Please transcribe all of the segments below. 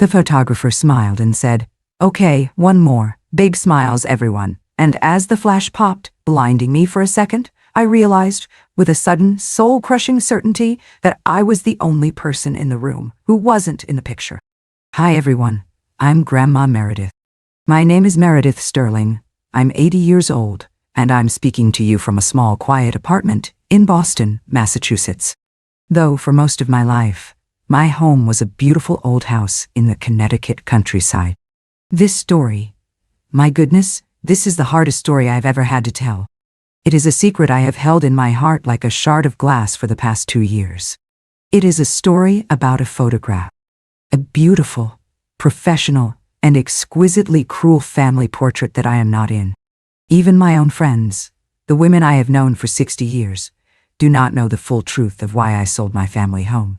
The photographer smiled and said, "Okay, one more." Big smiles, everyone. And as the flash popped, blinding me for a second, I realized, with a sudden, soul-crushing certainty, that I was the only person in the room who wasn't in the picture. Hi everyone, I'm Grandma Meredith. My name is Meredith Sterling. I'm 80 years old, and I'm speaking to you from a small, quiet apartment in Boston, Massachusetts. Though for most of my life, my home was a beautiful old house in the Connecticut countryside. This story, my goodness, this is the hardest story I've ever had to tell. It is a secret I have held in my heart like a shard of glass for the past 2 years. It is a story about a photograph. A beautiful, professional, and exquisitely cruel family portrait that I am not in. Even my own friends, the women I have known for 60 years, do not know the full truth of why I sold my family home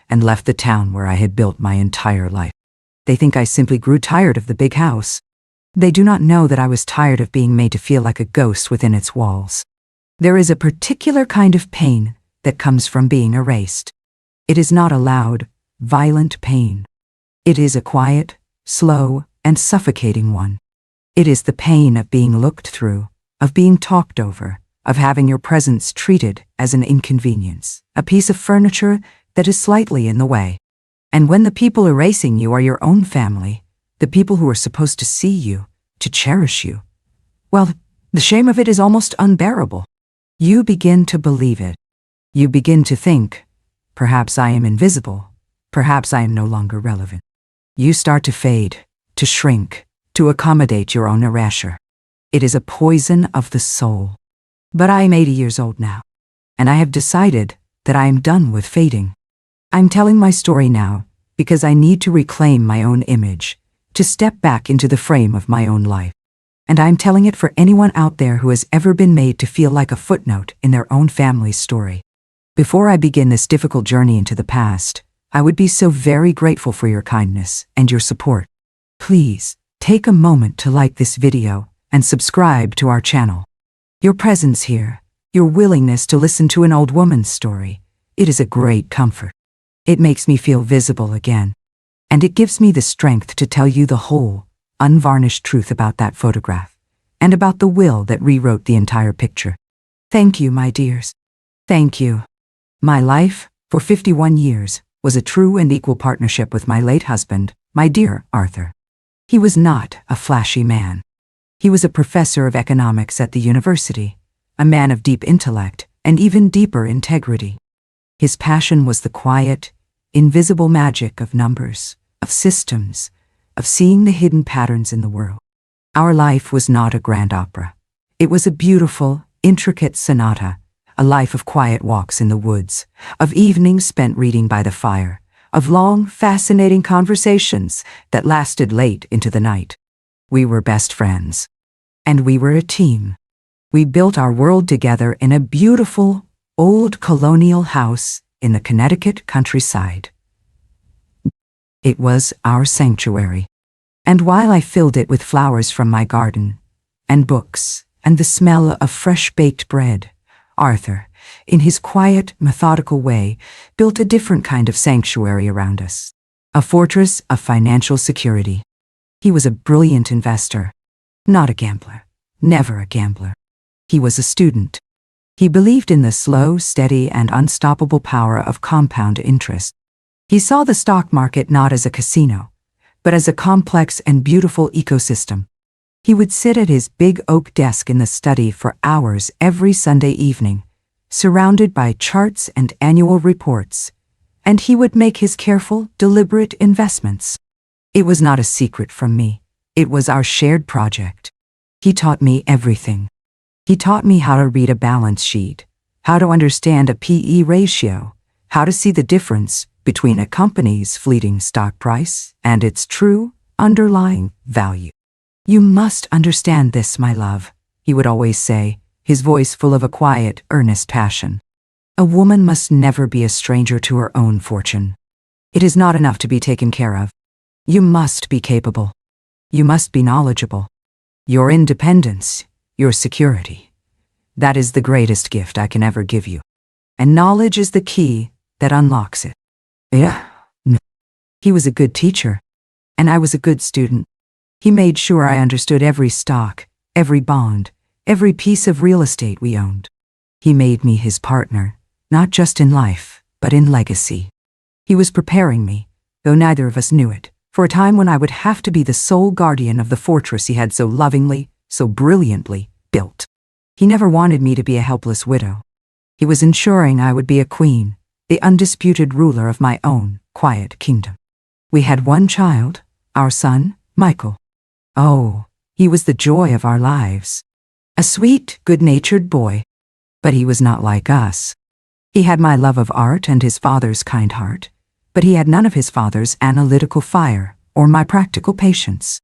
and left the town where I had built my entire life. They think I simply grew tired of the big house. They do not know that I was tired of being made to feel like a ghost within its walls. There is a particular kind of pain that comes from being erased. It is not a loud, violent pain. It is a quiet, slow, and suffocating one. It is the pain of being looked through, of being talked over, of having your presence treated as an inconvenience, a piece of furniture that is slightly in the way. And when the people erasing you are your own family, the people who are supposed to see you, to cherish you, well, the shame of it is almost unbearable. You begin to believe it. You begin to think, perhaps I am invisible, perhaps I am no longer relevant. You start to fade, to shrink, to accommodate your own erasure. It is a poison of the soul. But I am 80 years old now, and I have decided that I am done with fading. I'm telling my story now because I need to reclaim my own image, to step back into the frame of my own life. And I'm telling it for anyone out there who has ever been made to feel like a footnote in their own family's story. Before I begin this difficult journey into the past, I would be so very grateful for your kindness and your support. Please, take a moment to like this video and subscribe to our channel. Your presence here, your willingness to listen to an old woman's story, it is a great comfort. It makes me feel visible again. And it gives me the strength to tell you the whole, unvarnished truth about that photograph, and about the will that rewrote the entire picture. Thank you, my dears. Thank you. My life, for 51 years, was a true and equal partnership with my late husband, my dear Arthur. He was not a flashy man. He was a professor of economics at the university, a man of deep intellect and even deeper integrity. His passion was the quiet, invisible magic of numbers, of systems, of seeing the hidden patterns in the world. Our life was not a grand opera. It was a beautiful, intricate sonata, a life of quiet walks in the woods, of evenings spent reading by the fire, of long, fascinating conversations that lasted late into the night. We were best friends. And we were a team. We built our world together in a beautiful, old colonial house in the Connecticut countryside. It was our sanctuary. And while I filled it with flowers from my garden, and books, and the smell of fresh-baked bread, Arthur, in his quiet, methodical way, built a different kind of sanctuary around us, a fortress of financial security. He was a brilliant investor, not a gambler, never a gambler. He was a student. He believed in the slow, steady, and unstoppable power of compound interest. He saw the stock market not as a casino, but as a complex and beautiful ecosystem. He would sit at his big oak desk in the study for hours every Sunday evening, surrounded by charts and annual reports, and he would make his careful, deliberate investments. It was not a secret from me. It was our shared project. He taught me everything. He taught me how to read a balance sheet, how to understand a P/E ratio, how to see the difference between a company's fleeting stock price and its true, underlying value. "You must understand this, my love," he would always say, his voice full of a quiet, earnest passion. "A woman must never be a stranger to her own fortune. It is not enough to be taken care of. You must be capable. You must be knowledgeable. Your independence, your security. That is the greatest gift I can ever give you. And knowledge is the key that unlocks it." Yeah. He was a good teacher. And I was a good student. He made sure I understood every stock, every bond, every piece of real estate we owned. He made me his partner, not just in life, but in legacy. He was preparing me, though neither of us knew it, for a time when I would have to be the sole guardian of the fortress he had so lovingly, so brilliantly built. He never wanted me to be a helpless widow. He was ensuring I would be a queen, the undisputed ruler of my own quiet kingdom. We had one child, our son, Michael. Oh, he was the joy of our lives. A sweet, good-natured boy. But he was not like us. He had my love of art and his father's kind heart, but he had none of his father's analytical fire or my practical patience.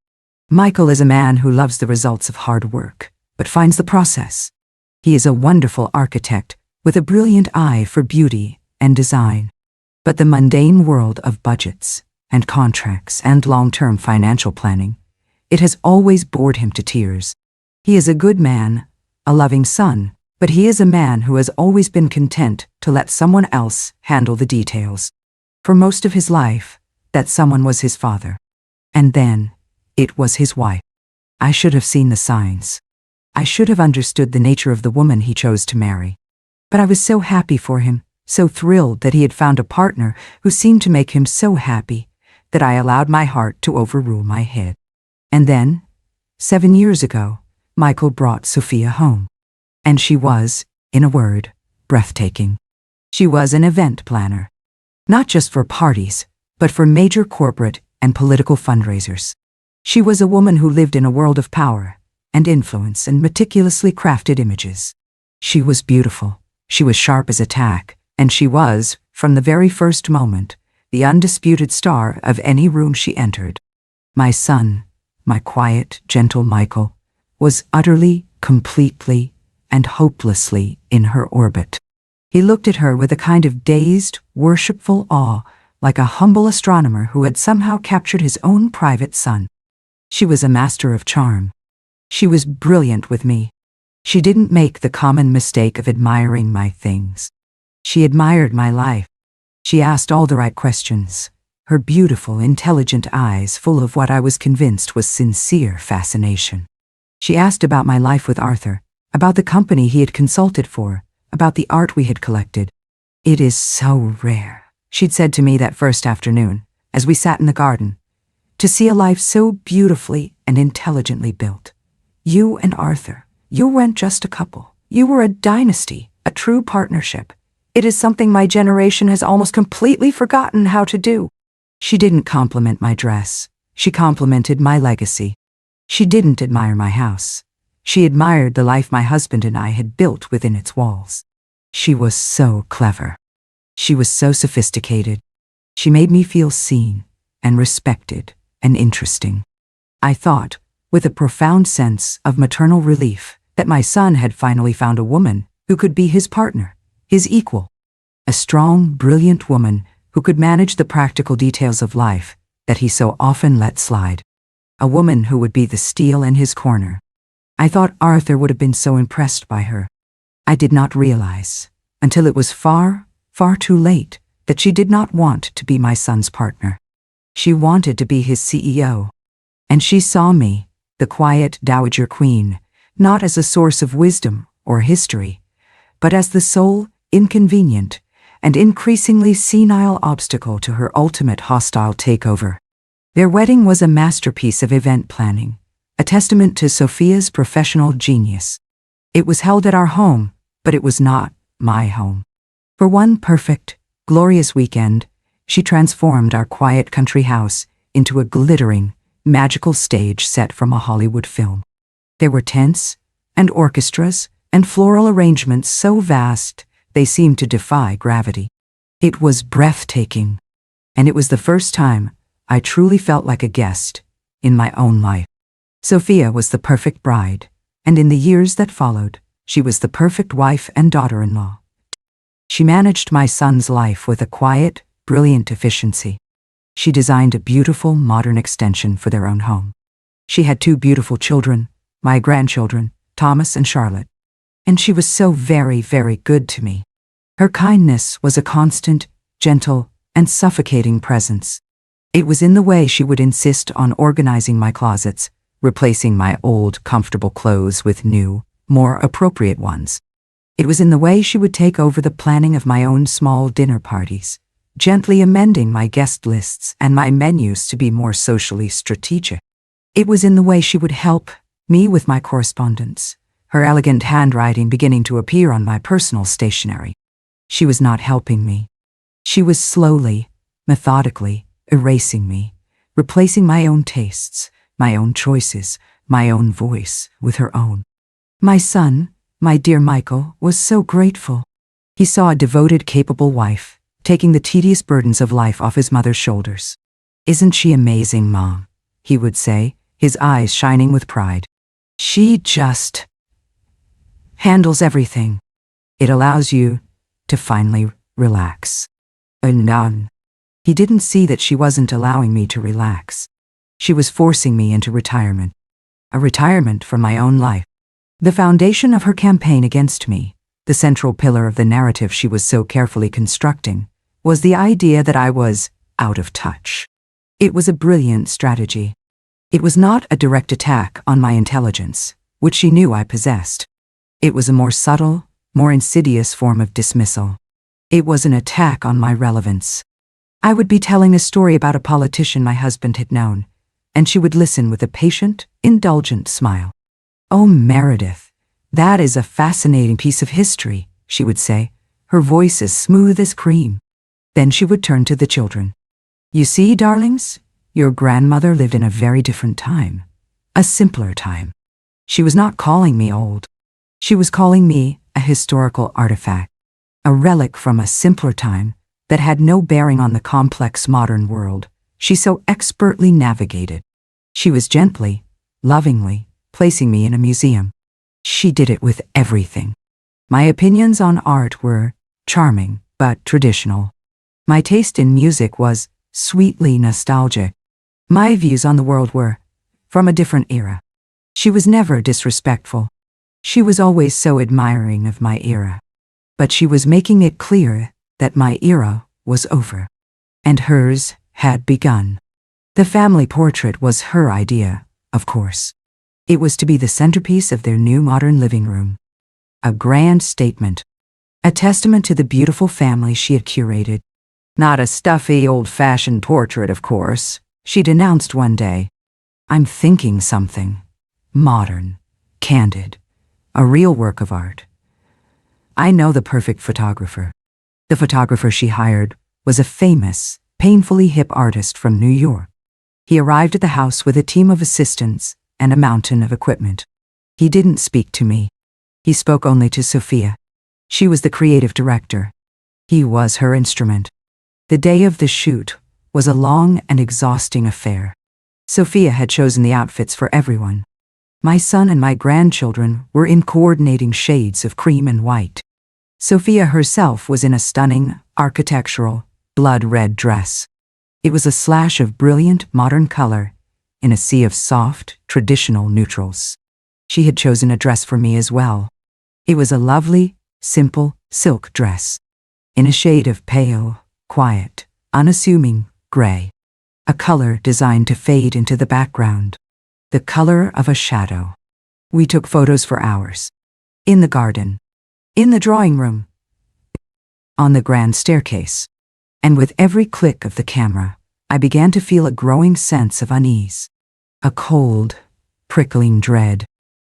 Michael is a man who loves the results of hard work, but finds the process. He is a wonderful architect with a brilliant eye for beauty and design. But the mundane world of budgets and contracts and long-term financial planning, it has always bored him to tears. He is a good man, a loving son, but he is a man who has always been content to let someone else handle the details. For most of his life, that someone was his father. And then, it was his wife. I should have seen the signs. I should have understood the nature of the woman he chose to marry. But I was so happy for him, so thrilled that he had found a partner who seemed to make him so happy, that I allowed my heart to overrule my head. And then, 7 years ago, Michael brought Sophia home. And she was, in a word, breathtaking. She was an event planner. Not just for parties, but for major corporate and political fundraisers. She was a woman who lived in a world of power and influence and meticulously crafted images. She was beautiful, she was sharp as a tack, and she was, from the very first moment, the undisputed star of any room she entered. My son, my quiet, gentle Michael, was utterly, completely, and hopelessly in her orbit. He looked at her with a kind of dazed, worshipful awe, like a humble astronomer who had somehow captured his own private sun. She was a master of charm. She was brilliant with me. She didn't make the common mistake of admiring my things. She admired my life. She asked all the right questions, her beautiful, intelligent eyes full of what I was convinced was sincere fascination. She asked about my life with Arthur, about the company he had consulted for, about the art we had collected. "It is so rare," she'd said to me that first afternoon, as we sat in the garden, "to see a life so beautifully and intelligently built. You and Arthur, you weren't just a couple. You were a dynasty, a true partnership. It is something my generation has almost completely forgotten how to do." She didn't compliment my dress. She complimented my legacy. She didn't admire my house. She admired the life my husband and I had built within its walls. She was so clever. She was so sophisticated. She made me feel seen and respected and interesting. I thought, with a profound sense of maternal relief, that my son had finally found a woman who could be his partner, his equal. A strong, brilliant woman who could manage the practical details of life that he so often let slide. A woman who would be the steel in his corner. I thought Arthur would have been so impressed by her. I did not realize, until it was far, far too late, that she did not want to be my son's partner. She wanted to be his CEO. And she saw me, the quiet dowager queen, not as a source of wisdom or history, but as the sole, inconvenient, and increasingly senile obstacle to her ultimate hostile takeover. Their wedding was a masterpiece of event planning, a testament to Sophia's professional genius. It was held at our home, but it was not my home. For one perfect, glorious weekend, she transformed our quiet country house into a glittering, magical stage set from a Hollywood film. There were tents, and orchestras, and floral arrangements so vast they seemed to defy gravity. It was breathtaking, and it was the first time I truly felt like a guest in my own life. Sophia was the perfect bride, and in the years that followed, she was the perfect wife and daughter-in-law. She managed my son's life with a quiet, brilliant efficiency. She designed a beautiful, modern extension for their own home. She had 2 beautiful children, my grandchildren, Thomas and Charlotte. And she was so very, very good to me. Her kindness was a constant, gentle, and suffocating presence. It was in the way she would insist on organizing my closets, replacing my old, comfortable clothes with new, more appropriate ones. It was in the way she would take over the planning of my own small dinner parties, gently amending my guest lists and my menus to be more socially strategic. It was in the way she would help me with my correspondence, her elegant handwriting beginning to appear on my personal stationery. She was not helping me. She was slowly, methodically erasing me, replacing my own tastes, my own choices, my own voice with her own. My son, my dear Michael, was so grateful. He saw a devoted, capable wife, taking the tedious burdens of life off his mother's shoulders. "Isn't she amazing, Mom?" he would say, his eyes shining with pride. "She just handles everything. It allows you to finally relax." And none. He didn't see that she wasn't allowing me to relax. She was forcing me into retirement. A retirement from my own life. The foundation of her campaign against me, the central pillar of the narrative she was so carefully constructing, was the idea that I was out of touch. It was a brilliant strategy. It was not a direct attack on my intelligence, which she knew I possessed. It was a more subtle, more insidious form of dismissal. It was an attack on my relevance. I would be telling a story about a politician my husband had known, and she would listen with a patient, indulgent smile. "Oh, Meredith, that is a fascinating piece of history," she would say, her voice as smooth as cream. Then she would turn to the children. "You see, darlings, your grandmother lived in a very different time, a simpler time." She was not calling me old. She was calling me a historical artifact, a relic from a simpler time that had no bearing on the complex modern world she so expertly navigated. She was gently, lovingly placing me in a museum. She did it with everything. My opinions on art were charming but traditional. My taste in music was sweetly nostalgic. My views on the world were from a different era. She was never disrespectful. She was always so admiring of my era. But she was making it clear that my era was over, and hers had begun. The family portrait was her idea, of course. It was to be the centerpiece of their new modern living room. A grand statement. A testament to the beautiful family she had curated. "Not a stuffy, old-fashioned portrait, of course," she'd announced one day. "I'm thinking something. Modern, candid, a real work of art. I know the perfect photographer." The photographer she hired was a famous, painfully hip artist from New York. He arrived at the house with a team of assistants and a mountain of equipment. He didn't speak to me. He spoke only to Sophia. She was the creative director. He was her instrument. The day of the shoot was a long and exhausting affair. Sophia had chosen the outfits for everyone. My son and my grandchildren were in coordinating shades of cream and white. Sophia herself was in a stunning, architectural, blood-red dress. It was a slash of brilliant, modern color in a sea of soft, traditional neutrals. She had chosen a dress for me as well. It was a lovely, simple silk dress, in a shade of pale, quiet, unassuming gray. A color designed to fade into the background. The color of a shadow. We took photos for hours. In the garden. In the drawing room. On the grand staircase. And with every click of the camera, I began to feel a growing sense of unease. A cold, prickling dread.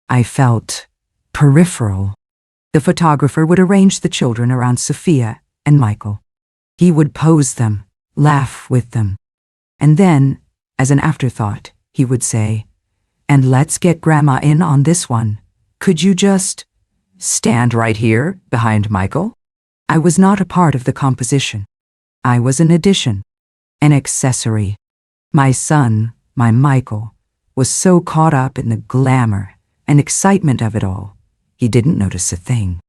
I felt peripheral. The photographer would arrange the children around Sophia and Michael. He would pose them, laugh with them. And then, as an afterthought, he would say, "And let's get Grandma in on this one. Could you just stand right here behind Michael?" I was not a part of the composition. I was an addition, an accessory. My son, my Michael, was so caught up in the glamour and excitement of it all, he didn't notice a thing.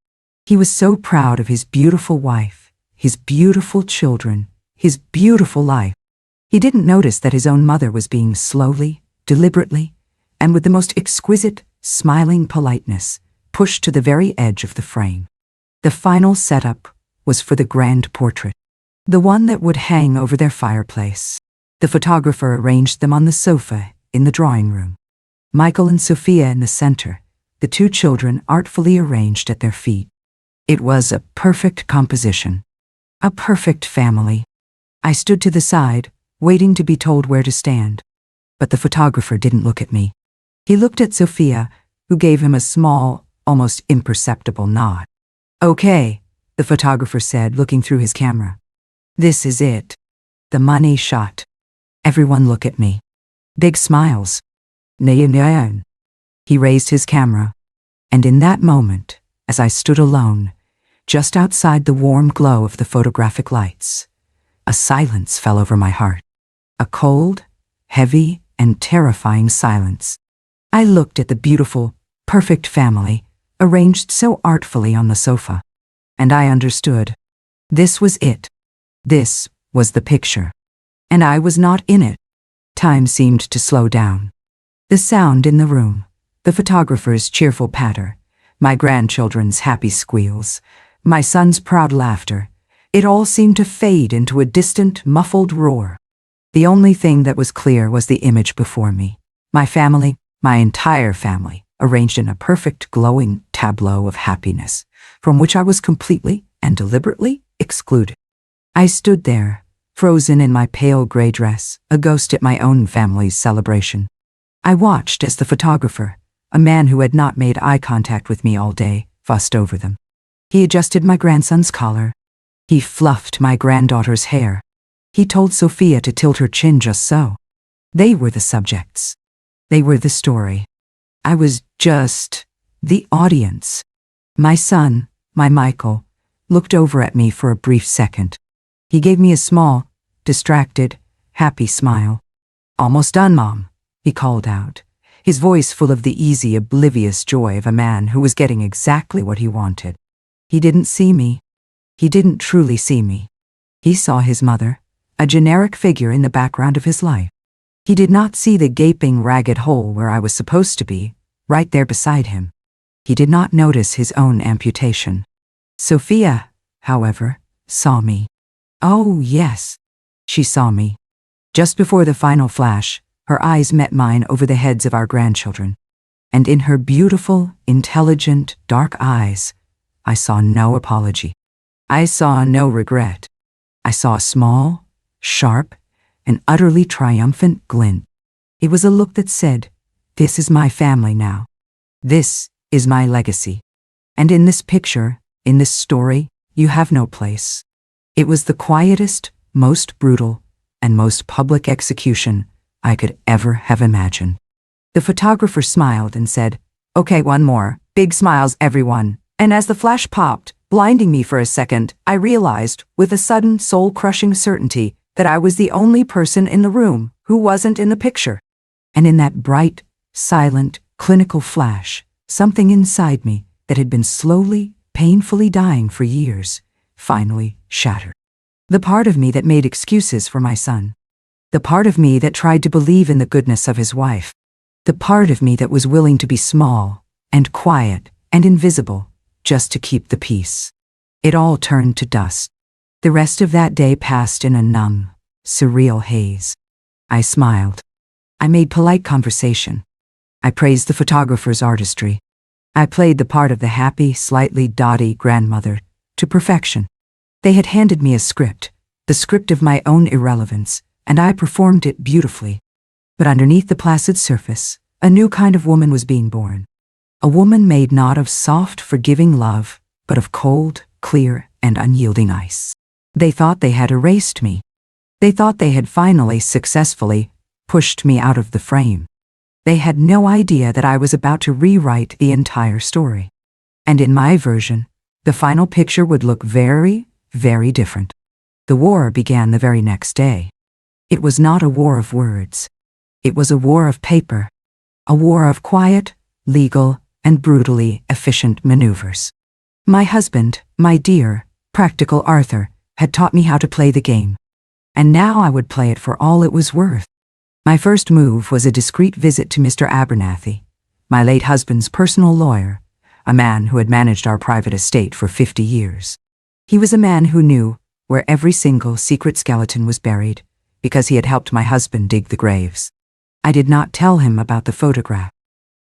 He was so proud of his beautiful wife, his beautiful children, his beautiful life. He didn't notice that his own mother was being slowly, deliberately, and with the most exquisite, smiling politeness, pushed to the very edge of the frame. The final setup was for the grand portrait, the one that would hang over their fireplace. The photographer arranged them on the sofa in the drawing room. Michael and Sophia in the center, the two children artfully arranged at their feet. It was a perfect composition. A perfect family. I stood to the side, waiting to be told where to stand. But the photographer didn't look at me. He looked at Sophia, who gave him a small, almost imperceptible nod. "Okay," the photographer said, looking through his camera. "This is it. The money shot. Everyone look at me." Big smiles. Nayan. He raised his camera. And in that moment, as I stood alone, just outside the warm glow of the photographic lights, a silence fell over my heart. A cold, heavy, and terrifying silence. I looked at the beautiful, perfect family, arranged so artfully on the sofa. And I understood. This was it. This was the picture. And I was not in it. Time seemed to slow down. The sound in the room, the photographer's cheerful patter, my grandchildren's happy squeals, my son's proud laughter, it all seemed to fade into a distant, muffled roar. The only thing that was clear was the image before me. My family, my entire family, arranged in a perfect, glowing tableau of happiness, from which I was completely and deliberately excluded. I stood there, frozen in my pale gray dress, a ghost at my own family's celebration. I watched as the photographer, a man who had not made eye contact with me all day, fussed over them. He adjusted my grandson's collar. He fluffed my granddaughter's hair. He told Sophia to tilt her chin just so. They were the subjects. They were the story. I was just the audience. My son, my Michael, looked over at me for a brief second. He gave me a small, distracted, happy smile. "Almost done, Mom," he called out, his voice full of the easy, oblivious joy of a man who was getting exactly what he wanted. He didn't see me. He didn't truly see me. He saw his mother, a generic figure in the background of his life. He did not see the gaping, ragged hole where I was supposed to be, right there beside him. He did not notice his own amputation. Sophia, however, saw me. Oh, yes, she saw me. Just before the final flash, her eyes met mine over the heads of our grandchildren. And in her beautiful, intelligent, dark eyes, I saw no apology. I saw no regret. I saw a small, sharp, and utterly triumphant glint. It was a look that said, "This is my family now. This is my legacy. And in this picture, in this story, you have no place." It was the quietest, most brutal, and most public execution I could ever have imagined. The photographer smiled and said, "Okay, one more." Big smiles, everyone. And as the flash popped, blinding me for a second, I realized, with a sudden, soul-crushing certainty, that I was the only person in the room who wasn't in the picture. And in that bright, silent, clinical flash, something inside me that had been slowly, painfully dying for years, finally shattered. The part of me that made excuses for my son. The part of me that tried to believe in the goodness of his wife. The part of me that was willing to be small, and quiet, and invisible, just to keep the peace. It all turned to dust. The rest of that day passed in a numb, surreal haze. I smiled. I made polite conversation. I praised the photographer's artistry. I played the part of the happy, slightly dotty grandmother to perfection. They had handed me a script, the script of my own irrelevance, and I performed it beautifully. But underneath the placid surface, a new kind of woman was being born. A woman made not of soft, forgiving love, but of cold, clear, and unyielding ice. They thought they had erased me. They thought they had finally, successfully, pushed me out of the frame. They had no idea that I was about to rewrite the entire story. And in my version, the final picture would look very, very different. The war began the very next day. It was not a war of words. It was a war of paper. A war of quiet, legal, and brutally efficient maneuvers. My husband, my dear, practical Arthur, had taught me how to play the game. And now I would play it for all it was worth. My first move was a discreet visit to Mr. Abernathy, my late husband's personal lawyer, a man who had managed our private estate for 50 years. He was a man who knew where every single secret skeleton was buried, because he had helped my husband dig the graves. I did not tell him about the photograph.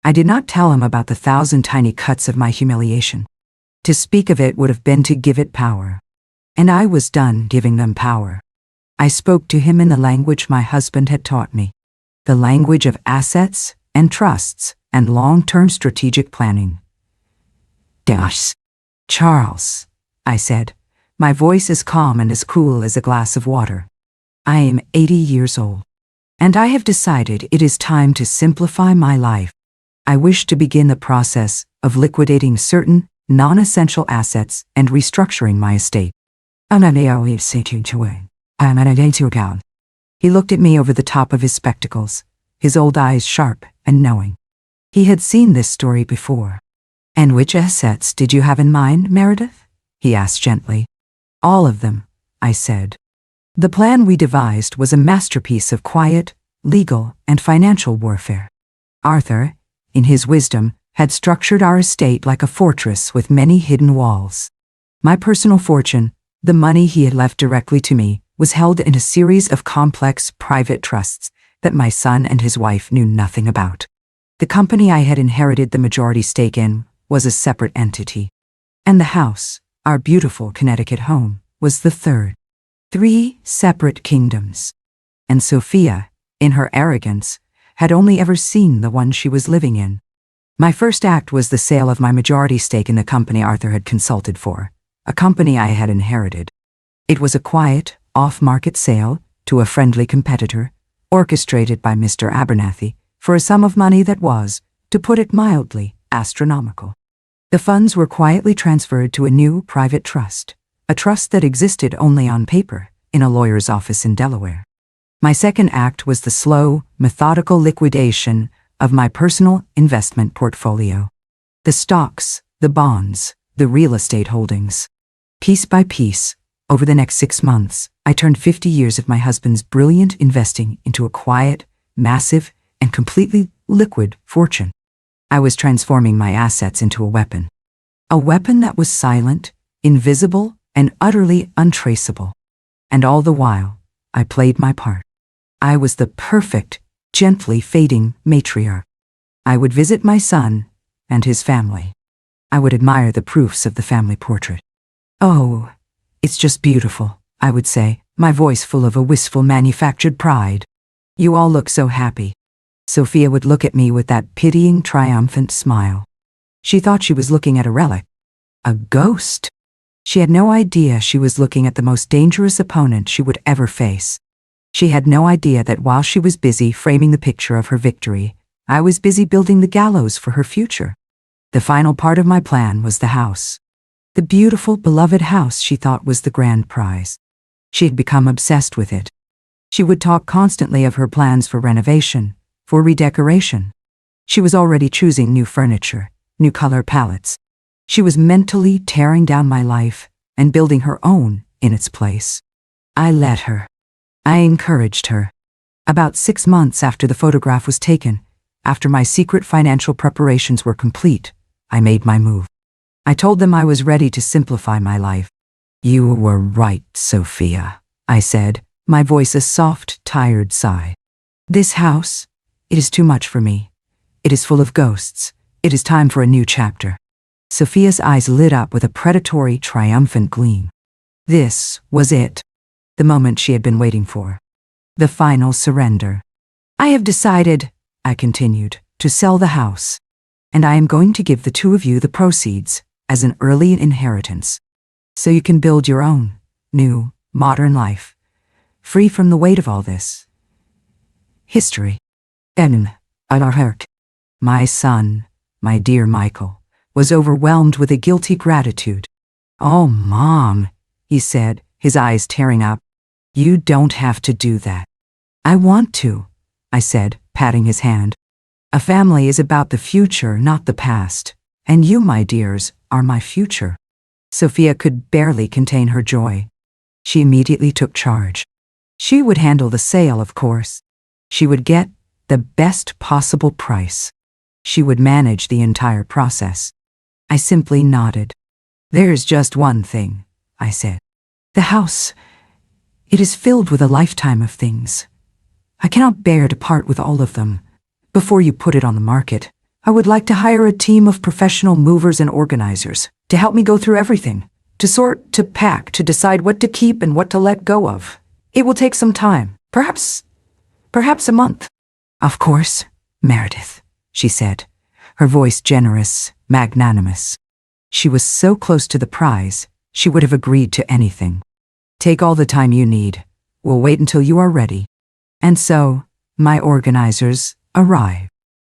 I did not tell him about the 1,000 tiny cuts of my humiliation. To speak of it would have been to give it power. And I was done giving them power. I spoke to him in the language my husband had taught me. The language of assets and trusts and long-term strategic planning. Charles, I said, my voice as calm and as cool as a glass of water. I am 80 years old, and I have decided it is time to simplify my life. I wish to begin the process of liquidating certain non-essential assets and restructuring my estate. He looked at me over the top of his spectacles, his old eyes sharp and knowing. He had seen this story before. And which assets did you have in mind, Meredith? He asked gently. All of them, I said. The plan we devised was a masterpiece of quiet, legal, and financial warfare. Arthur, in his wisdom, had structured our estate like a fortress with many hidden walls. My personal fortune, the money he had left directly to me, was held in a series of complex private trusts that my son and his wife knew nothing about. The company I had inherited the majority stake in was a separate entity. And the house, our beautiful Connecticut home, was the third. 3 separate kingdoms. And Sophia, in her arrogance, had only ever seen the one she was living in. My first act was the sale of my majority stake in the company Arthur had consulted for, a company I had inherited. It was a quiet, off-market sale to a friendly competitor, orchestrated by Mr. Abernathy, for a sum of money that was, to put it mildly, astronomical. The funds were quietly transferred to a new private trust, a trust that existed only on paper, in a lawyer's office in Delaware. My second act was the slow, methodical liquidation of my personal investment portfolio. The stocks, the bonds, the real estate holdings. Piece by piece, over the next 6 months, I turned 50 years of my husband's brilliant investing into a quiet, massive, and completely liquid fortune. I was transforming my assets into a weapon that was silent, invisible, and utterly untraceable. And all the while, I played my part. I was the perfect, gently fading matriarch. I would visit my son and his family. I would admire the proofs of the family portrait. Oh, it's just beautiful, I would say, my voice full of a wistful manufactured pride. You all look so happy. Sophia would look at me with that pitying, triumphant smile. She thought she was looking at a relic. A ghost. She had no idea she was looking at the most dangerous opponent she would ever face. She had no idea that while she was busy framing the picture of her victory, I was busy building the gallows for her future. The final part of my plan was the house. The beautiful, beloved house she thought was the grand prize. She had become obsessed with it. She would talk constantly of her plans for renovation, for redecoration. She was already choosing new furniture, new color palettes. She was mentally tearing down my life and building her own in its place. I let her. I encouraged her. About 6 months after the photograph was taken, after my secret financial preparations were complete, I made my move. I told them I was ready to simplify my life. You were right, Sophia, I said, my voice a soft, tired sigh. This house, it is too much for me. It is full of ghosts. It is time for a new chapter. Sophia's eyes lit up with a predatory, triumphant gleam. This was it. The moment she had been waiting for. The final surrender. I have decided, I continued, to sell the house. And I am going to give the 2 of you the proceeds as an early inheritance. So you can build your own, new, modern life. Free from the weight of all this. History. My son, my dear Michael, was overwhelmed with a guilty gratitude. Oh, Mom, he said, his eyes tearing up. You don't have to do that. I want to, I said, patting his hand. A family is about the future, not the past. And you, my dears, are my future. Sophia could barely contain her joy. She immediately took charge. She would handle the sale, of course. She would get the best possible price. She would manage the entire process. I simply nodded. There's just one thing, I said. The house, It is filled with a lifetime of things. I cannot bear to part with all of them. Before you put it on the market, I would like to hire a team of professional movers and organizers to help me go through everything, to sort, to pack, to decide what to keep and what to let go of. It will take some time, perhaps a month. Of course, Meredith, she said, her voice generous, magnanimous. She was so close to the prize, she would have agreed to anything. Take all the time you need. We'll wait until you are ready. And so, my organizers arrived.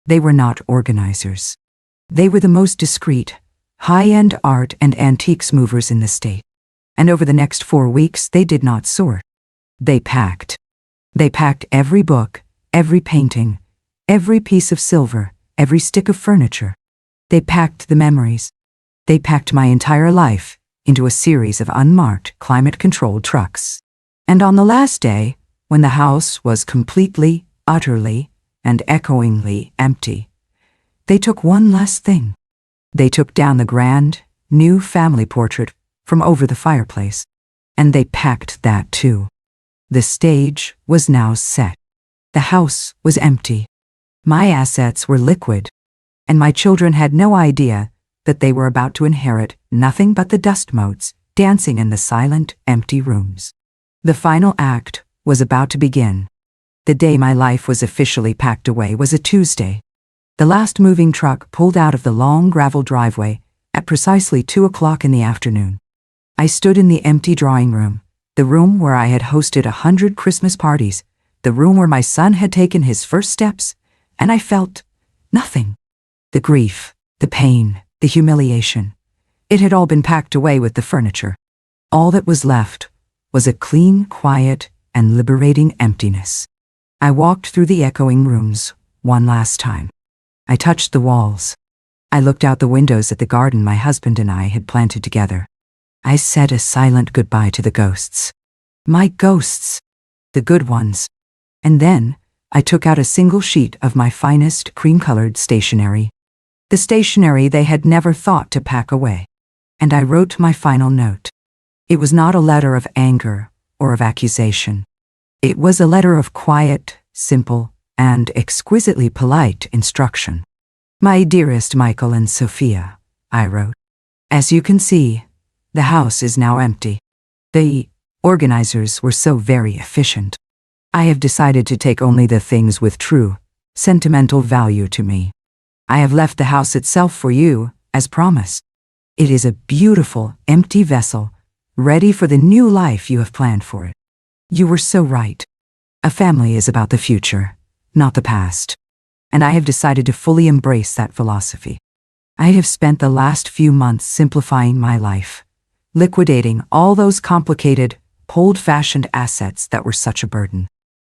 They were not organizers. They were the most discreet, high-end art and antiques movers in the state. And over the next 4 weeks, they did not sort. They packed. They packed every book, every painting, every piece of silver, every stick of furniture. They packed the memories. They packed my entire life into a series of unmarked, climate-controlled trucks. And on the last day, when the house was completely, utterly, and echoingly empty, they took one last thing. They took down the grand, new family portrait from over the fireplace, and they packed that too. The stage was now set. The house was empty. My assets were liquid, and my children had no idea that they were about to inherit nothing but the dust motes dancing in the silent, empty rooms. The final act was about to begin. The day my life was officially packed away was a Tuesday. The last moving truck pulled out of the long gravel driveway at precisely 2 o'clock in the afternoon. I stood in the empty drawing room, the room where I had hosted 100 Christmas parties, the room where my son had taken his first steps, and I felt nothing. The grief, the pain, the humiliation. It had all been packed away with the furniture. All that was left was a clean, quiet, and liberating emptiness. I walked through the echoing rooms one last time. I touched the walls. I looked out the windows at the garden my husband and I had planted together. I said a silent goodbye to the ghosts. My ghosts, the good ones. And then I took out a single sheet of my finest cream-colored stationery. The stationery they had never thought to pack away. And I wrote my final note. It was not a letter of anger or of accusation. It was a letter of quiet, simple, and exquisitely polite instruction. My dearest Michael and Sophia, I wrote. As you can see, the house is now empty. The organizers were so very efficient. I have decided to take only the things with true, sentimental value to me. I have left the house itself for you, as promised. It is a beautiful, empty vessel, ready for the new life you have planned for it. You were so right. A family is about the future, not the past. And I have decided to fully embrace that philosophy. I have spent the last few months simplifying my life, liquidating all those complicated, old-fashioned assets that were such a burden.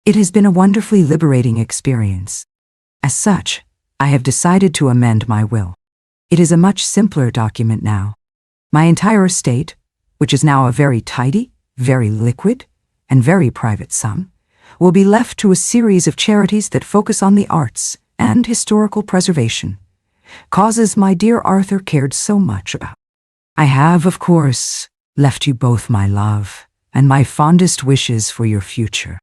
It has been a wonderfully liberating experience. As such, I have decided to amend my will. It is a much simpler document now. My entire estate, which is now a very tidy, very liquid, and very private sum, will be left to a series of charities that focus on the arts and historical preservation, causes my dear Arthur cared so much about. I have, of course, left you both my love and my fondest wishes for your future.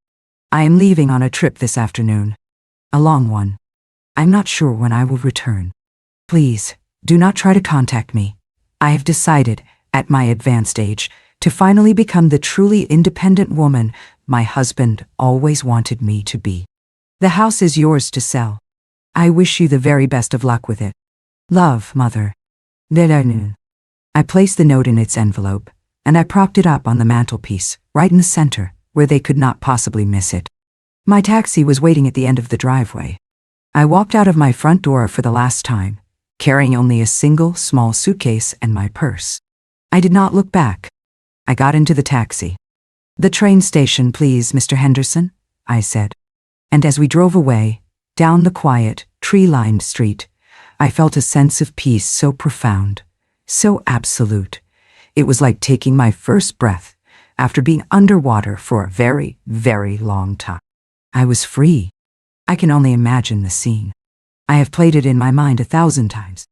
I am leaving on a trip this afternoon, a long one. I'm not sure when I will return. Please, do not try to contact me. I have decided, at my advanced age, to finally become the truly independent woman my husband always wanted me to be. The house is yours to sell. I wish you the very best of luck with it. Love, Mother. I placed the note in its envelope, and I propped it up on the mantelpiece, right in the center, where they could not possibly miss it. My taxi was waiting at the end of the driveway. I walked out of my front door for the last time, carrying only a single small suitcase and my purse. I did not look back. I got into the taxi. "The train station, please, Mr. Henderson," I said. And as we drove away, down the quiet, tree-lined street, I felt a sense of peace so profound, so absolute. It was like taking my first breath after being underwater for a very, very long time. I was free. I can only imagine the scene. I have played it in my mind 1,000 times.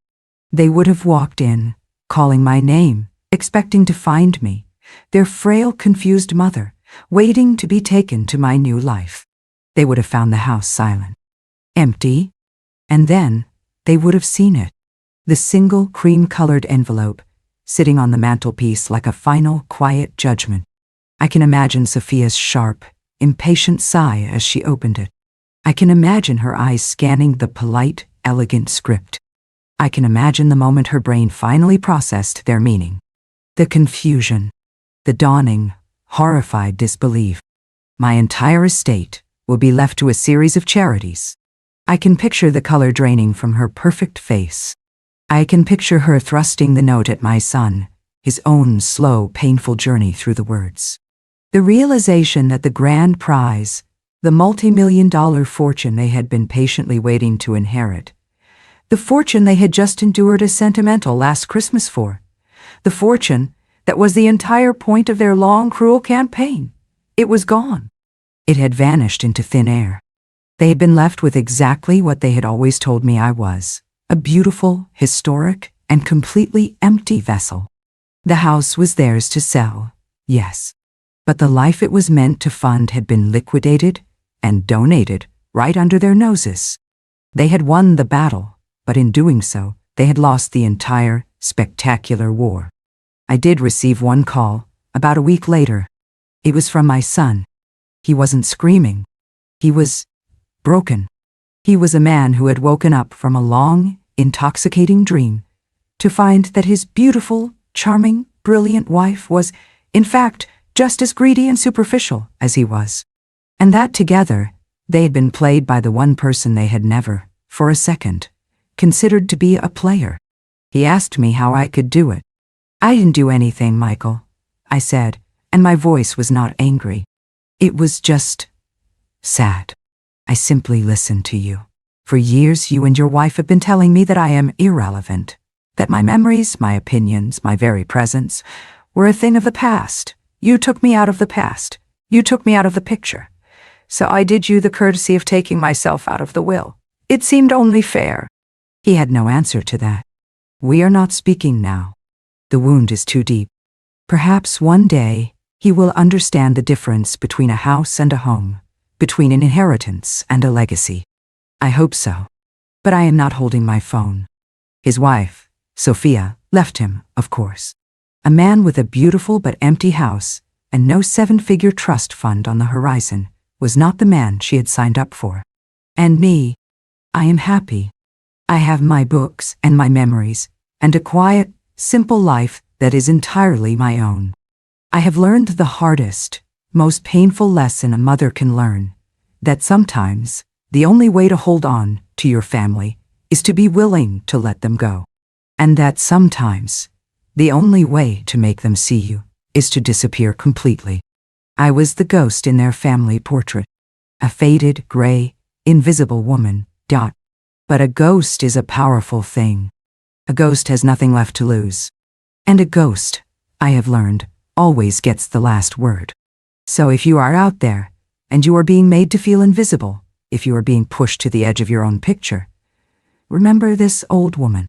They would have walked in, calling my name, expecting to find me, their frail, confused mother, waiting to be taken to my new life. They would have found the house silent, empty, and then they would have seen it. The single cream-colored envelope sitting on the mantelpiece like a final, quiet judgment. I can imagine Sophia's sharp, impatient sigh as she opened it. I can imagine her eyes scanning the polite, elegant script. I can imagine the moment her brain finally processed their meaning. The confusion, the dawning, horrified disbelief. My entire estate will be left to a series of charities. I can picture the color draining from her perfect face. I can picture her thrusting the note at my son, his own slow, painful journey through the words. The realization that the grand prize, the multi-million-dollar fortune they had been patiently waiting to inherit, the fortune they had just endured a sentimental last Christmas for, the fortune that was the entire point of their long, cruel campaign, it was gone. It had vanished into thin air. They had been left with exactly what they had always told me I was, a beautiful, historic, and completely empty vessel. The house was theirs to sell, yes, but the life it was meant to fund had been liquidated and donated right under their noses. They had won the battle, but in doing so, they had lost the entire, spectacular war. I did receive one call, about a week later. It was from my son. He wasn't screaming. He was broken. He was a man who had woken up from a long, intoxicating dream to find that his beautiful, charming, brilliant wife was, in fact, just as greedy and superficial as he was. And that together, they had been played by the one person they had never, for a second, considered to be a player. He asked me how I could do it. I didn't do anything, Michael, I said, and my voice was not angry. It was just sad. I simply listened to you. For years, you and your wife have been telling me that I am irrelevant, that my memories, my opinions, my very presence were a thing of the past. You took me out of the past. You took me out of the picture. So I did you the courtesy of taking myself out of the will. It seemed only fair. He had no answer to that. We are not speaking now. The wound is too deep. Perhaps one day he will understand the difference between a house and a home, between an inheritance and a legacy. I hope so. But I am not holding my phone. His wife, Sophia, left him, of course. A man with a beautiful but empty house and no seven-figure trust fund on the horizon was not the man she had signed up for. And me, I am happy. I have my books and my memories and a quiet, simple life that is entirely my own. I have learned the hardest, most painful lesson a mother can learn, that sometimes the only way to hold on to your family is to be willing to let them go. And that sometimes the only way to make them see you is to disappear completely. I was the ghost in their family portrait. A faded, gray, invisible woman, But a ghost is a powerful thing. A ghost has nothing left to lose. And a ghost, I have learned, always gets the last word. So if you are out there, and you are being made to feel invisible, if you are being pushed to the edge of your own picture, remember this old woman.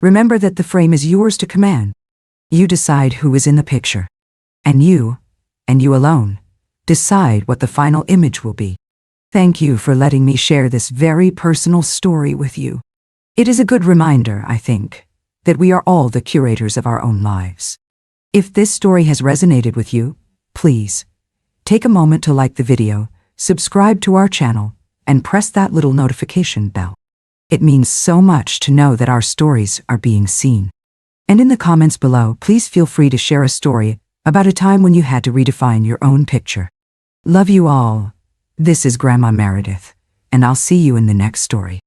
Remember that the frame is yours to command. You decide who is in the picture. And you alone, decide what the final image will be. Thank you for letting me share this very personal story with you. It is a good reminder, I think, that we are all the curators of our own lives. If this story has resonated with you, please take a moment to like the video, subscribe to our channel, and press that little notification bell. It means so much to know that our stories are being seen. And in the comments below, please feel free to share a story about a time when you had to redefine your own picture. Love you all. This is Grandma Meredith, and I'll see you in the next story.